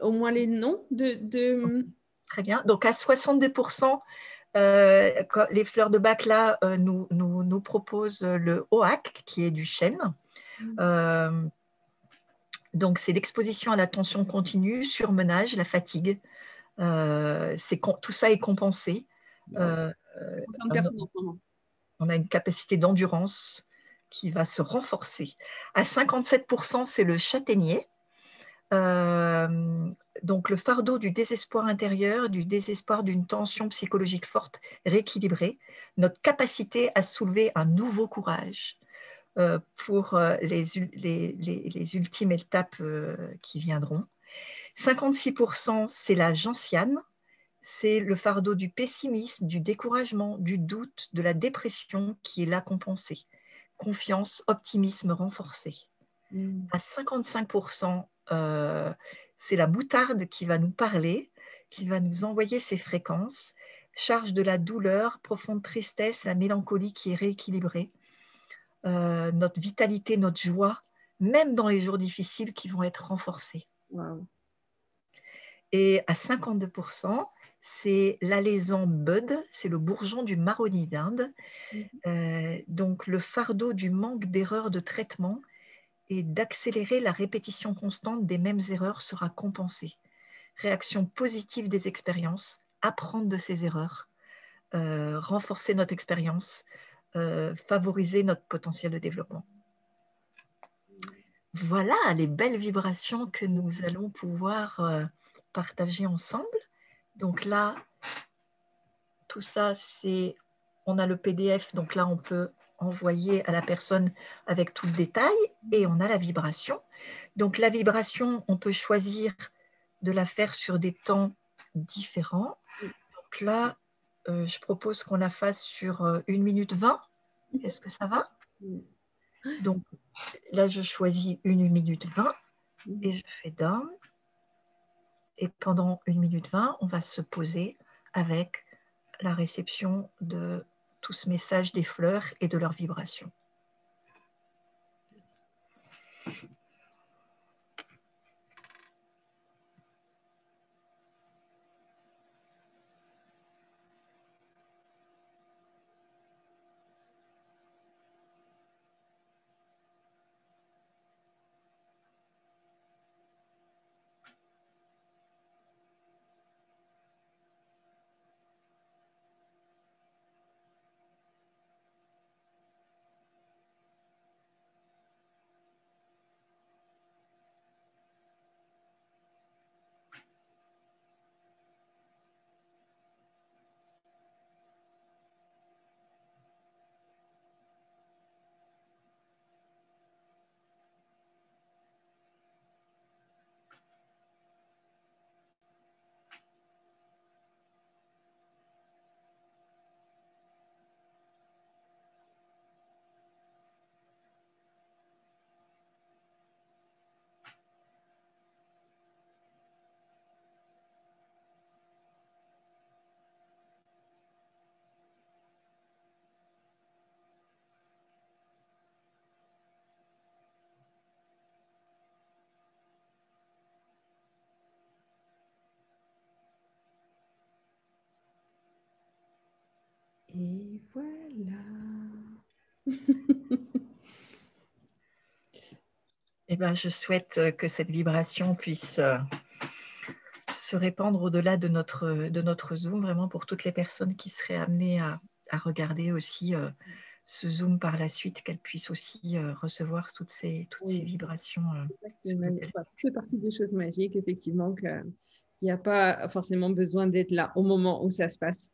au moins les noms de... Très bien. Donc à 62%, les fleurs de bac là nous proposent le OAC qui est du chêne. Donc c'est l'exposition à la tension continue, surmenage, la fatigue. Tout ça est compensé. personne en ce moment. On a une capacité d'endurance qui va se renforcer. À 57%, c'est le châtaignier. Donc le fardeau du désespoir intérieur, du désespoir d'une tension psychologique forte, rééquilibrée, notre capacité à soulever un nouveau courage pour les ultimes étapes qui viendront. 56%, c'est la gentiane, c'est le fardeau du pessimisme, du découragement, du doute, de la dépression qui est là compensé. Confiance, optimisme renforcé. À 55%, c'est la moutarde qui va nous parler, qui va nous envoyer ses fréquences, charge de la douleur, profonde tristesse, la mélancolie qui est rééquilibrée, notre vitalité, notre joie, même dans les jours difficiles qui vont être renforcés. Wow. Et à 52%, c'est l'alezan bud, c'est le bourgeon du marronnier d'Inde. Donc le fardeau du manque d'erreurs de traitement et d'accélérer la répétition constante des mêmes erreurs sera compensé. Réaction positive des expériences, apprendre de ces erreurs, renforcer notre expérience, favoriser notre potentiel de développement. Voilà les belles vibrations que nous allons pouvoir partager ensemble. Donc là, tout ça, c'est, on a le PDF, donc là, on peut envoyer à la personne avec tout le détail et on a la vibration. Donc la vibration, on peut choisir de la faire sur des temps différents. Donc là, je propose qu'on la fasse sur 1 minute 20. Est-ce que ça va? Donc là, je choisis 1 minute 20 et je fais down. Et pendant 1 minute 20, on va se poser avec la réception de tout ce message des fleurs et de leurs vibrations. Et voilà. Eh ben, je souhaite que cette vibration puisse se répandre au-delà de notre Zoom, vraiment pour toutes les personnes qui seraient amenées à regarder aussi ce Zoom par la suite, qu'elles puissent aussi recevoir toutes ces vibrations. Ça fait partie des choses magiques, effectivement, qu'il n'y a pas forcément besoin d'être là au moment où ça se passe.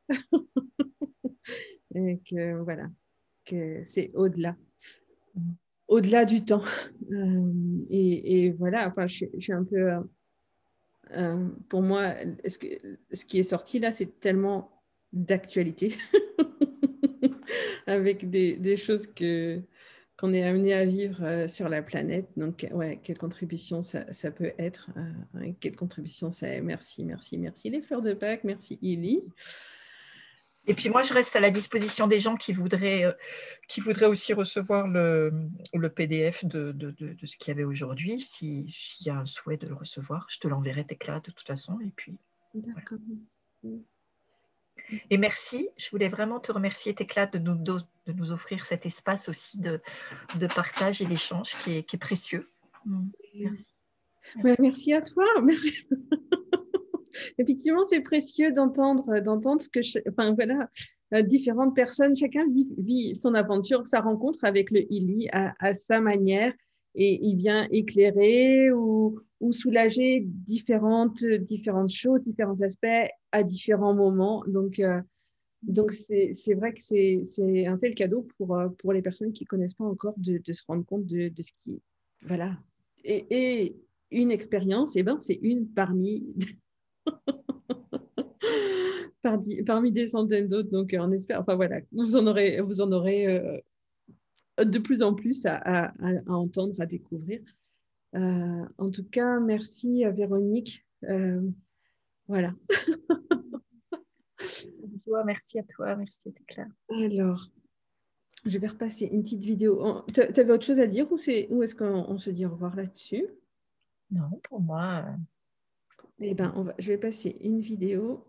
Et que voilà, que c'est au-delà. Au-delà du temps. Et voilà, enfin, je suis un peu... pour moi, ce qui est sorti là, c'est tellement d'actualité avec des choses qu'on est amené à vivre sur la planète. Donc, ouais, quelle contribution ça peut être. Quelle contribution ça est. Merci, merci, merci les fleurs de Pâques. Merci, Ili. Et puis moi, je reste à la disposition des gens qui voudraient aussi recevoir le PDF de ce qu'il y avait aujourd'hui. S'il y a un souhait de le recevoir, je te l'enverrai, Tekla, de toute façon. Et puis, d'accord. Voilà. Et merci, je voulais vraiment te remercier, Tekla, de nous offrir cet espace aussi de partage et d'échange qui est précieux. Merci. Merci à toi. Merci. Effectivement, c'est précieux d'entendre ce que enfin voilà, différentes personnes, chacun vit son aventure, sa rencontre avec le Ili à sa manière et il vient éclairer ou soulager différentes choses, différents aspects à différents moments. Donc c'est vrai que c'est un tel cadeau pour les personnes qui ne connaissent pas encore de se rendre compte de ce qui... Voilà. Et une expérience, eh ben, c'est une parmi parmi des centaines d'autres. Donc, on espère, enfin voilà, vous en aurez de plus en plus à entendre, à découvrir. En tout cas, merci à Véronique. Voilà. Merci à toi, merci, c'était clair. Alors, je vais repasser une petite vidéo. Tu avais autre chose à dire ou est-ce qu'on se dit au revoir là-dessus? Non, pour moi. Eh ben, je vais passer une vidéo.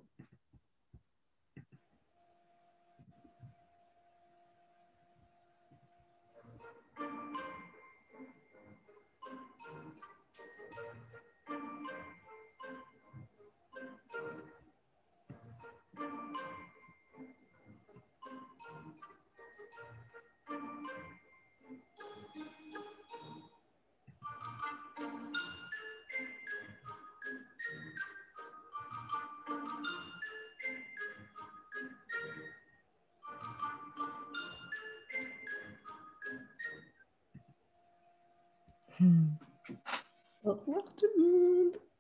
Au revoir tout le monde.